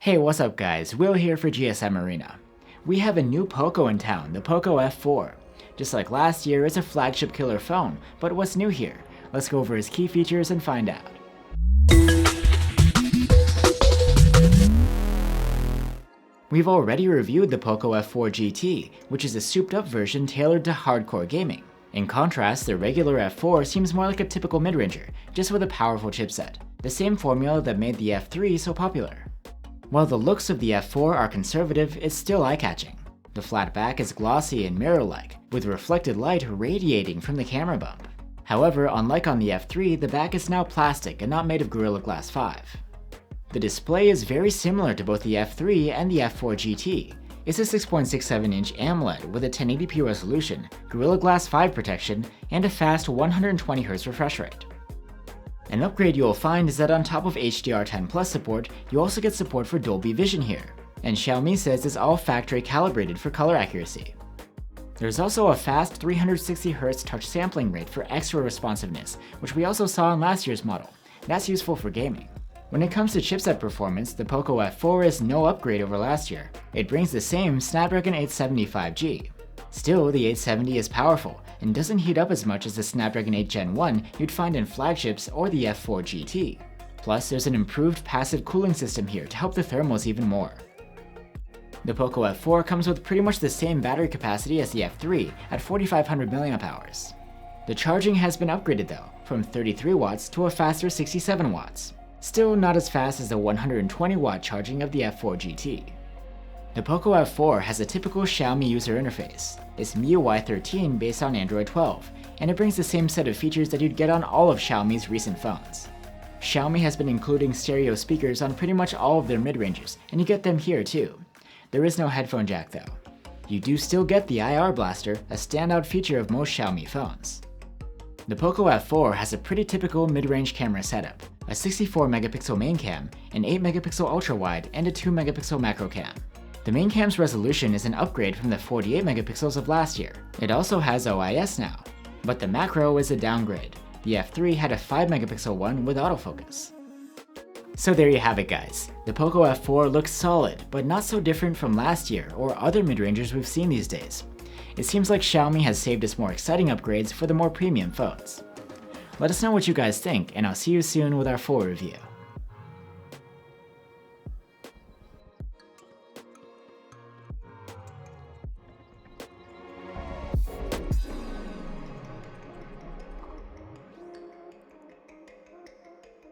Hey, what's up guys, Will here for GSM Arena. We have a new Poco in town, the Poco F4. Just like last year, it's a flagship killer phone, but what's new here? Let's go over its key features and find out. We've already reviewed the Poco F4 GT, which is a souped-up version tailored to hardcore gaming. In contrast, the regular F4 seems more like a typical mid-ranger, just with a powerful chipset, the same formula that made the F3 so popular. While the looks of the F4 are conservative, it's still eye-catching. The flat back is glossy and mirror-like, with reflected light radiating from the camera bump. However, unlike on the F3, the back is now plastic and not made of Gorilla Glass 5. The display is very similar to both the F3 and the F4 GT. It's a 6.67-inch AMOLED with a 1080p resolution, Gorilla Glass 5 protection, and a fast 120Hz refresh rate. An upgrade you'll find is that on top of HDR10 Plus support, you also get support for Dolby Vision here, and Xiaomi says it's all factory calibrated for color accuracy. There's also a fast 360Hz touch sampling rate for extra responsiveness, which we also saw in last year's model. That's useful for gaming. When it comes to chipset performance, the Poco F4 is no upgrade over last year. It brings the same Snapdragon 870 5G. Still, the 870 is powerful and doesn't heat up as much as the Snapdragon 8 Gen 1 you'd find in flagships or the F4 GT. Plus, there's an improved passive cooling system here to help the thermals even more. The Poco F4 comes with pretty much the same battery capacity as the F3 at 4500 mAh. The charging has been upgraded though, from 33 watts to a faster 67 watts. Still not as fast as the 120-watt charging of the F4 GT. The Poco F4 has a typical Xiaomi user interface. It's MIUI 13 based on Android 12, and it brings the same set of features that you'd get on all of Xiaomi's recent phones. Xiaomi has been including stereo speakers on pretty much all of their mid-ranges, and you get them here too. There is no headphone jack though. You do still get the IR blaster, a standout feature of most Xiaomi phones. The Poco F4 has a pretty typical mid-range camera setup, a 64-megapixel main cam, an 8-megapixel ultra-wide, and a 2-megapixel macro cam. The main cam's resolution is an upgrade from the 48 megapixels of last year. It also has OIS now, but the macro is a downgrade. The F3 had a 5-megapixel one with autofocus. So there you have it guys. The Poco F4 looks solid, but not so different from last year or other mid-rangers we've seen these days. It seems like Xiaomi has saved us more exciting upgrades for the more premium phones. Let us know what you guys think, and I'll see you soon with our full review.